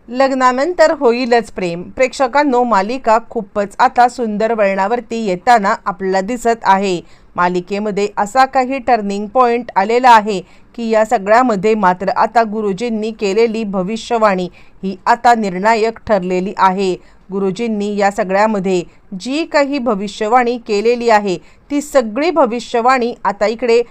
लग्नानंतर होईलच प्रेम. प्रेक्षकांनो, मालिका खूपच आता सुंदर वळणावरती येताना आपल्याला दिसत आहे. मालिकेमध्ये असा काही टर्निंग पॉइंट आलेला आहे की या सगळ्यामध्ये मात्र आता गुरुजींनी केलेली भविष्यवाणी ही आता निर्णायक ठरलेली आहे. गुरुजींनी या सगळ्यामध्ये जी काही भविष्यवाणी केलेली आहे ती सगळी भविष्यवाणी आता इकडे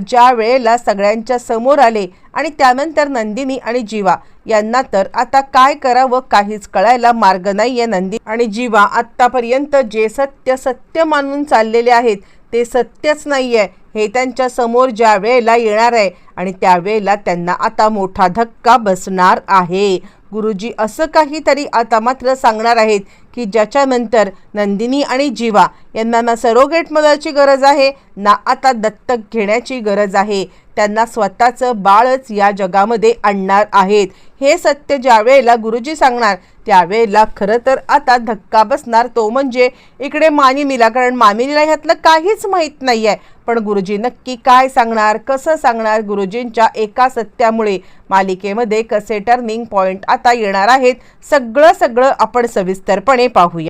ज्या वेळेला सगळ्यांच्या समोर आले आणि त्यानंतर नंदिनी आणि जीवा यांना तर आता काय करावं काहीच कळायला मार्ग नाही आहे. नंदिनी आणि जीवा आत्तापर्यंत जे सत्य सत्य मानून चाललेले आहेत ते सत्यच नाही आहे हे त्यांच्या समोर ज्या वेळेला येणार आहे आणि त्यावेळेला त्यांना आता मोठा धक्का बसणार आहे. गुरुजी असं काहीतरी आता मात्र सांगणार आहेत की ज्याच्यानंतर नंदिनी आणि जीवा यांना ना सरोगेट मदरची गरज आहे ना आता दत्तक घेण्याची गरज आहे. त्यांना स्वतःचं बाळच या जगामध्ये आणणार आहेत. हे सत्य ज्या वेळेला गुरुजी सांगणार त्यावेळेला खरं तर आता धक्का बसणार तो म्हणजे इकडे मानिनीला. कारण मानिनीला ह्यातलं काहीच माहीत नाही आहे. पण गुरुजी नक्की काय सांगणार, कसं सांगणार, गुरुजींच्या एका सत्यामुळे मालिकेमध्ये कसे टर्निंग पॉइंट आता येणार आहेत सगळं आपण सविस्तरपणे पाहूया.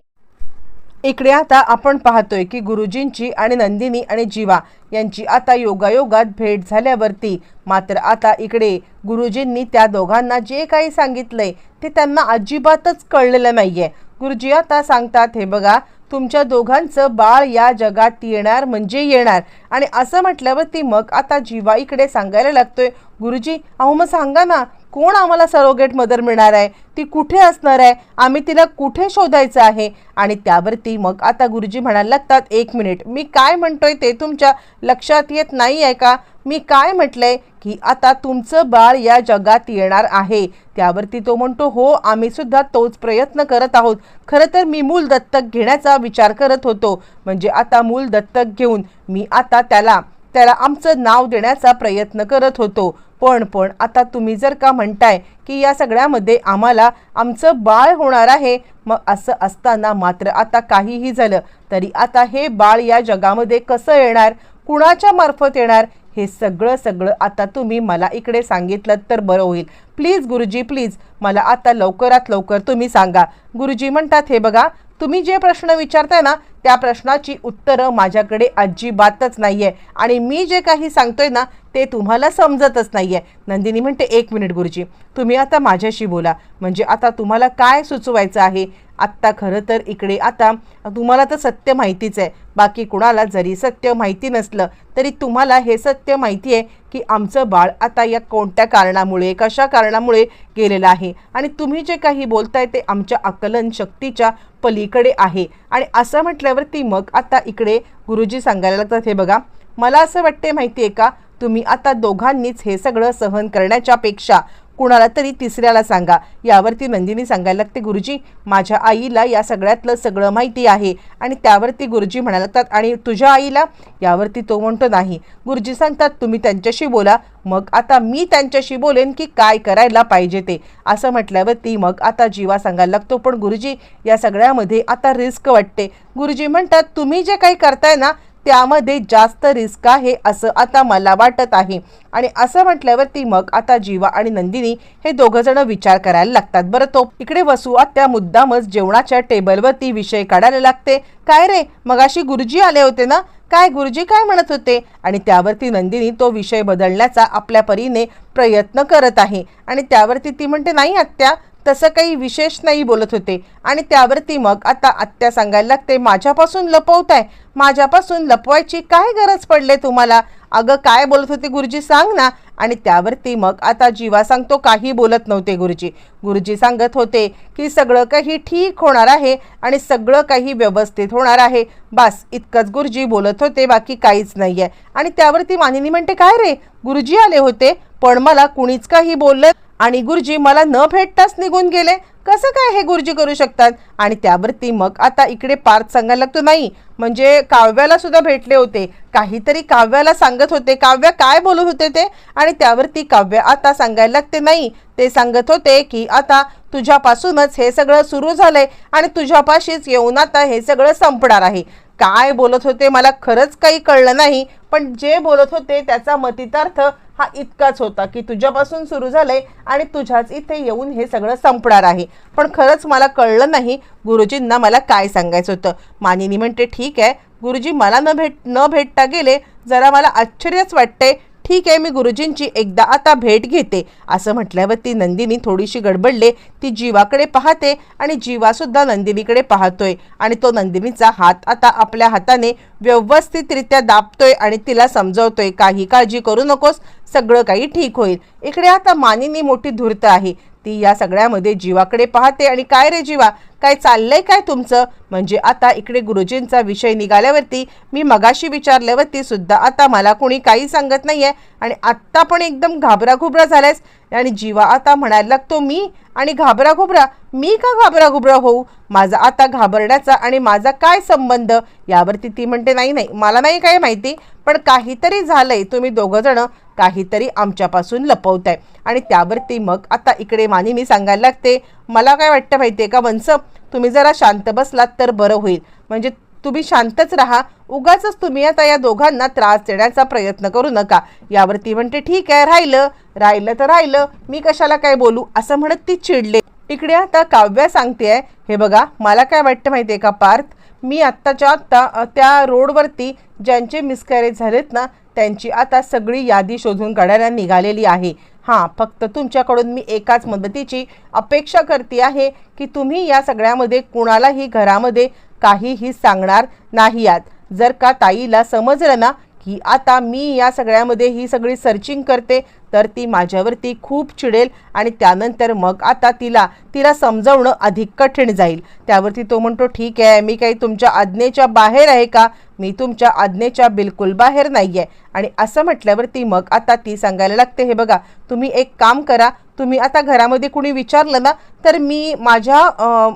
इकडे आता आपण पाहतोय की गुरुजींची आणि नंदिनी आणि जीवा यांची आता योगायोगात भेट झाल्यावरती मात्र आता इकडे गुरुजींनी त्या दोघांना जे काही सांगितलंय ते त्यांना अजिबातच कळलेलं नाहीये. गुरुजी आता सांगतात, हे बघा तुमच्या दोघांचं बाळ या जगात येणार म्हणजे येणार. आणि असं म्हटल्यावरती मग आता जीवा इकडे सांगायला लागतोय, गुरुजी अहो मग सांगा ना कोण आम्हाला सरोगेट मदर मिळणार आहे, ती कुठे असणार आहे, आम्ही तिला कुठे शोधायचं आहे. आणि त्यावरती मग आता गुरुजी म्हणायला लागतात, एक मिनिट मी काय म्हणतोय ते तुमच्या लक्षात येत नाही आहे का. मी काय म्हटलंय की आता तुमचं बाळ या जगात येणार आहे. त्यावरती तो म्हणतो, हो आम्ही सुद्धा तोच प्रयत्न करत आहोत. खरं तर मी मूल दत्तक घेण्याचा विचार करत होतो. म्हणजे आता मूल दत्तक घेऊन मी आता त्याला आमचं नाव देण्याचा प्रयत्न करत होतो. पण आता तुम्ही जर का म्हणताय की या सगळ्यामध्ये आम्हाला आमचं बाळ होणार आहे, मग असं असताना मात्र आता काहीही झालं तरी आता हे बाळ या जगामध्ये कसं येणार, कुणाच्या मार्फत येणार, हे सगळं आता तुम्ही मला इकडे सांगितलं तर बरं होईल. प्लीज गुरुजी प्लीज मला आता लवकरात लवकर तुम्ही सांगा. गुरुजी म्हणतात, हे बघा तुम्ही जे प्रश्न विचारताय ना त्या प्रश्नाची उत्तरं माझ्याकडे अजिबातच नाही आहे आणि मी जे काही सांगतोय ना ते तुम्हाला समजतच नाही आहे. नंदिनी म्हणते, एक मिनिट गुरुजी तुम्ही आता माझ्याशी बोला. म्हणजे आता तुम्हाला काय सुचवायचं आहे. आत्ता खरं तर इकडे आता तुम्हाला तर सत्य माहितीच आहे. बाकी कुणाला जरी सत्य माहिती नसलं तरी तुम्हाला हे सत्य माहिती आहे की आमचं बाळ आता या कोणत्या कारणामुळे कशा कारणामुळे गेलेलं आहे आणि तुम्ही जे काही बोलताय ते आमच्या आकलन शक्तीच्या पलीकडे आहे. आणि असं म्हटल्यावरती मग आता इकडे गुरुजी सांगायला लागतात, हे बघा मला असं वाटते माहिती आहे का तुम्ही आता दोघांनीच हे सगळं सहन करण्याच्या पेक्षा कुणाला तरी तिसऱ्याला सांगा. यावरती नंदिनी सांगायला लागते, गुरुजी माझ्या आईला या सगळ्यातलं सगळं माहिती आहे. आणि त्यावरती गुरुजी म्हणायला लागतात, आणि तुझ्या आईला. यावरती तो म्हणतो, नाही. गुरुजी सांगतात, तुम्ही त्यांच्याशी बोला. मग आता मी त्यांच्याशी बोलेन की काय करायला पाहिजे ते. असं म्हटल्यावरती मग आता जीवा सांगायला लागतो, पण गुरुजी या सगळ्यामध्ये आता रिस्क वाटते. गुरुजी म्हणतात, तुम्ही जे काही करताय ना त्यामध्ये जास्त रिस्क आहे असं आता मला वाटत आहे. आणि असं म्हटल्यावरती मग आता जीवा आणि नंदिनी हे दोघं जण विचार करायला लागतात. बरं तो इकडे वसू आत्या मुद्दामच जेवणाच्या टेबलवरती विषय काढायला लागते. काय रे मगाशी गुरुजी आले होते ना, काय गुरुजी काय म्हणत होते. आणि त्यावरती नंदिनी तो विषय बदलण्याचा आपल्या परीने प्रयत्न करत आहे. आणि त्यावरती ती म्हणते, नाही आत्या तसं काही विशेष नाही बोलत होते. आणि त्यावरती मग आता आत्या सांगायला लागते, माझ्यापासून लपवताय, माझ्यापासून लपवायची काय गरज पडले तुम्हाला. अगं काय बोलत होते गुरुजी सांग ना. आणि त्यावरती मग आता जीवा सांगतो, काही बोलत नव्हते गुरुजी. गुरुजी सांगत होते की सगळं काही ठीक होणार आहे आणि सगळं काही व्यवस्थित होणार आहे. बस इतकंच गुरुजी बोलत होते, बाकी काहीच नाही आहे. आणि त्यावरती मानिनी म्हणते, काय रे गुरुजी आले होते पण मला कुणीच काही बोललं आणि गुरुजी मला न भेटताच निघून गेले, कसं काय हे गुरुजी करू शकतात. आणि त्यावरती मग आता इकडे पार्थ सांगायला लागतो, नाही म्हणजे काव्याला सुद्धा भेटले होते, काहीतरी काव्याला सांगत होते, काव्या काय बोलत होते ते. आणि त्यावरती काव्या आता सांगायला लागते, नाही ते सांगत होते की आता तुझ्यापासूनच हे सगळं सुरू झालंय आणि तुझ्यापाशीच येऊन आता हे सगळं संपणार आहे. काय बोलत होते मला खरंच काही कळलं नाही, पण जे बोलत होते त्याचा मतितार्थ हा इतकाच होता की तुझ्यापासून सुरू झालंय आणि तुझ्याच इथे येऊन हे सगळं संपणार आहे. पण खरंच मला कळलं नाही गुरुजींना मला काय सांगायचं होतं. मानिनी म्हणते ठीक आहे गुरुजी, मला न भेटता गेले, जरा मला आश्चर्यच वाटतंय. ठीक आहे, मी गुरुजींची एकदा आता भेट घेते. असं म्हटल्यावर ती नंदिनी थोडीशी गडबडले. ती जीवाकडे पाहते आणि जीवासुद्धा नंदिनीकडे पाहतोय आणि तो नंदिनीचा हात आता आपल्या हाताने व्यवस्थितरित्या दाबतोय आणि तिला समजवतोय काही काळजी करू नकोस, सगळं काही ठीक होईल. इकडे आता मानिनी मोठी धूर्त आहे. ती या सगळ्यामध्ये जीवाकडे पाहते आणि काय रे जीवा, काय चाललंय काय तुमचं? म्हणजे आता इकडे गुरुजींचा विषय निघाल्यावरती, मी मगाशी विचारल्यावरती सुद्धा आता मला कोणी काही सांगत नाहीये आणि आत्ता पण एकदम घाबराघुबरा झालायस. आणि जीवा आता म्हणायला लागतो मी आणि घाबराघुबरा, मी का घाबराघुबरा होऊ? माझा आता घाबरण्याचा आणि माझा काय संबंध? यावरती ती म्हणते नाही नाही, मला नाही काय माहिती, पण काहीतरी झालंय, तुम्ही दोघं जण काहीतरी आमच्यापासून लपवताय. आणि त्यावरती मग आता इकडे मानिनी सांगायला लागते, मला काय वाटतं माहिती आहे का वंश, तुम्ही जरा शांत बसलात तर बरं होईल. म्हणजे तुम्ही शांतच राहा, उगाच तुम्ही आता या दोघांना त्रास देण्याचा प्रयत्न करू नका. यावरती म्हणते ठीक आहे, राहिलं तर राहिलं, मी कशाला काय बोलू, असं म्हणत ती चिडले. इकडे आता काव्या सांगतेय, हे बघा मला काय वाटतं माहिती आहे का पार्थ, मी आत्ताच्या आत्ता त्या रोडवरती ज्यांचे मिसकॅरेज झालेत ना त्यांची आता सगळी यादी शोधून काढायला निघालेली आहे. हां, फक्त तुमच्याकडून मी एकाच मदतीची अपेक्षा करते आहे की तुम्ही या सगळ्यामध्ये कुणालाही घरामध्ये काहीही सांगणार नाही आहात. जर का ताईला समजलं ना की आता मी या सगळ्यामध्ये ही सगळी सर्चिंग करते तर ती माझ्यावरती खूप चिडेल आणि त्यानंतर मग आता तिला समजवणं अधिक कठीण जाईल. त्यावरती तो म्हणतो ठीक आहे, मी काही तुमच्या आज्ञेच्या बाहेर आहे का? मी तुमच्या आज्ञेच्या बिलकुल बाहेर नाही आहे. आणि असं म्हटल्यावरती मग आता ती सांगायला लागते, हे बघा तुम्ही एक काम करा, तुम्ही आता घरामध्ये कुणी विचारलं ना तर मी माझ्या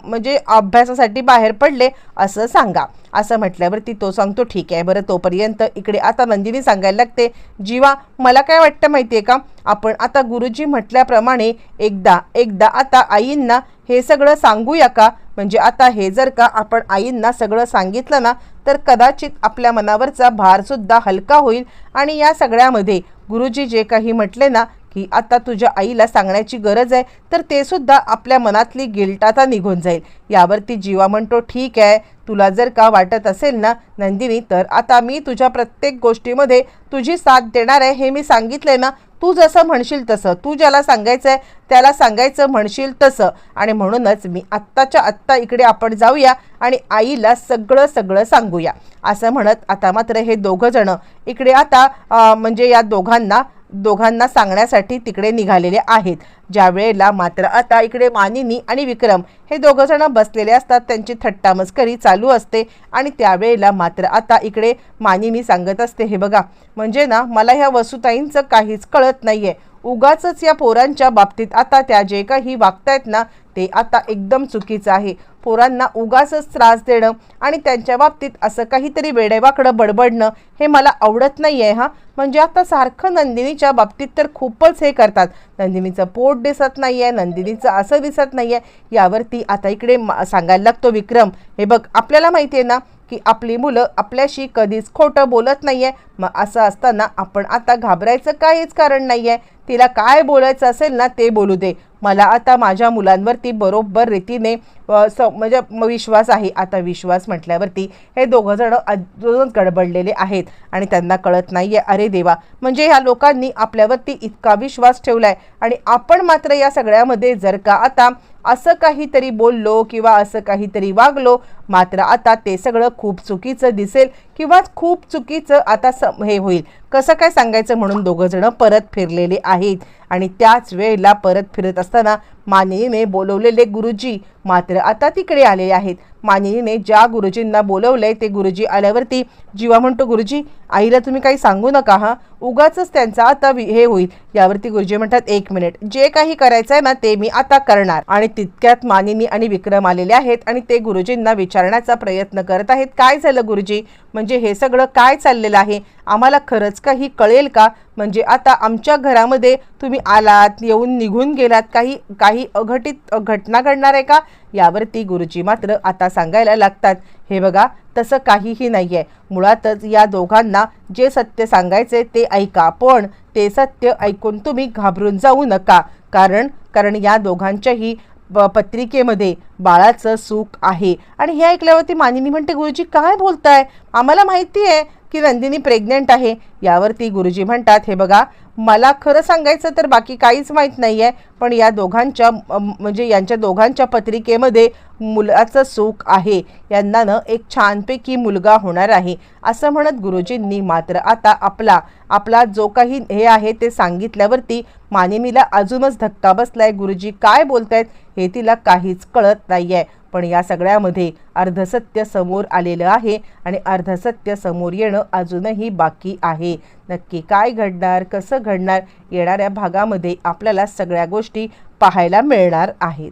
म्हणजे अभ्यासासाठी बाहेर पडले असं सांगा. असं म्हटल्यावरती तो सांगतो ठीक आहे बरं. तोपर्यंत इकडे आता नंदिनी सांगायला लागते, जीवा मला काय वाटतं माहिती आहे का, आपण आता गुरुजी म्हटल्याप्रमाणे एकदा आता आईंना हे सगळं सांगूया का? म्हणजे आता हे जर का आपण आईंना सगळं सांगितलं ना तर कदाचित आपल्या मनावरचा भारसुद्धा हलका होईल आणि या सगळ्यामध्ये गुरुजी जे काही म्हटले ना की आता तुझ्या आईला सांगण्याची गरज आहे तर ते सुद्धा आपल्या मनातली गिल्ट आता निघून जाईल. यावरती जीवा म्हणतो ठीक आहे, तुला जर का वाटत असेल ना नंदिनी तर आता मी तुझ्या प्रत्येक गोष्टीमध्ये तुझी साथ देणार आहे. हे मी सांगितलंय ना, तू जसं म्हणशील तसं, तू ज्याला सांगायचं आहे त्याला सांगायचं म्हणशील तसं. आणि म्हणूनच मी आत्ताच्या आत्ता इकडे आपण जाऊया आणि आईला सगळं सांगूया. असं म्हणत आता मात्र हे दोघं जण इकडे आता म्हणजे या दोघांना सांगण्यासाठी तिकडे निघालेले आहेत. ज्या वेळेला मात्र आता इकडे मानिनी आणि विक्रम हे दोघं जण बसलेले असतात, त्यांची थट्टा मस्करी चालू असते. आणि त्यावेळेला मात्र आता इकडे मानिनी सांगत असते, हे बघा म्हणजे ना मला ह्या वसुताईंचं काहीच कळत नाहीये. उगाचच या पोरांच्या बाबतीत आता त्या जे काही वागतायत ना ते आता एकदम चुकीचं आहे. पोरांना उगाचच त्रास देणं आणि त्यांच्या बाबतीत असं काहीतरी वेडेवाकडं बडबडणं हे मला आवडत नाही आहे. म्हणजे आता सारखं नंदिनीच्या बाबतीत तर खूपच हे करतात, नंदिनीचं पोट दिसत नाही आहे, नंदिनीचं असं दिसत नाही आहे. यावरती आता इकडे सांगायला लागतो विक्रम, हे बघ आपल्याला माहिती आहे ना की आपली मुलं आपल्याशी कधीच खोटं बोलत नाही आहे, मग असं असताना आपण आता घाबरायचं काहीच कारण नाही आहे. तिला काय बोलायचं असेल ना ते बोलू दे. मला आता माझ्या मुलांवरती बरोबर रीतीने म्हणजे विश्वास आहे. आता विश्वास म्हटल्यावरती हे दोघं जण अजूनच गडबडलेले आहेत आणि त्यांना कळत नाही आहे, अरे देवा म्हणजे ह्या लोकांनी आपल्यावरती इतका विश्वास ठेवलाय आणि आपण मात्र या सगळ्यामध्ये जर का आता असं काहीतरी बोललो किंवा असं काहीतरी वागलो मात्र आता ते सगळं खूप चुकीचं दिसेल किंवा खूप चुकीचं आता हे होईल. कसं काय सांगायचं म्हणून दोघं जण परत फिरलेले आहेत. आणि त्याच वेळेला परत फिरत असताना मानिनीने बोलवलेले गुरुजी मात्र आता तिकडे आलेले आहेत. मानिनीने ज्या गुरुजींना बोलवलंय ते गुरुजी आल्यावरती जीवा म्हणतो, गुरुजी आईला तुम्ही काही सांगू नका हा, उगाचच त्यांचा आता हे होईल. यावरती गुरुजी म्हणतात, एक मिनिट, जे काही करायचं आहे ना ते मी आता करणार. आणि तितक्यात मानिनी आणि विक्रम आलेले आहेत आणि ते गुरुजींना विचारण्याचा प्रयत्न करत आहेत, काय झालं गुरुजी, म्हणजे हे सगळं काय चाललेलं आहे, आम्हाला खरंच काही कळेल का? म्हणजे आता आमच्या घरामध्ये तुम्ही आलात, येऊन निघून गेलात, काही अघटित घटना घडणार आहे का? यावरती गुरुजी मात्र आता सांगायला लागतात, हे बघा तसं काहीही नाही आहे. मुळातच या दोघांना जे सत्य सांगायचे ते ऐका, पण ते सत्य ऐकून तुम्ही घाबरून जाऊ नका. कारण या दोघांच्याही पत्रिकेमध्ये बाळाचं सुख आहे. आणि हे ऐकल्यावरती मानिनी म्हणते, गुरुजी काय बोलताय? आम्हाला माहिती आहे की नंदिनी प्रेग्नेंट आहे. यावरती गुरुजी म्हणतात, हे बघा मला खरं सांगायचं तर बाकी काहीच माहीत नाही आहे, पण या दोघांच्या म्हणजे यांच्या दोघांच्या पत्रिकेमध्ये मुलाचं सुख आहे. यांना एक छानपैकी मुलगा होणार आहे. असं म्हणत गुरुजींनी मात्र आता आपला जो काही हे आहे ते सांगितल्यावरती मानिनीला अजूनच धक्का बसलाय. गुरुजी काय बोलतायत हे तिला काहीच कळत नाही आहे. पण या सगळ्यामध्ये अर्धसत्य समोर आलेलं आहे आणि अर्धसत्य समोर येणं अजूनही बाकी आहे. नक्की काय घडणार, कसं घडणार, येणाऱ्या भागामध्ये आपल्याला सगळ्या गोष्टी पाहायला मिळणार आहेत.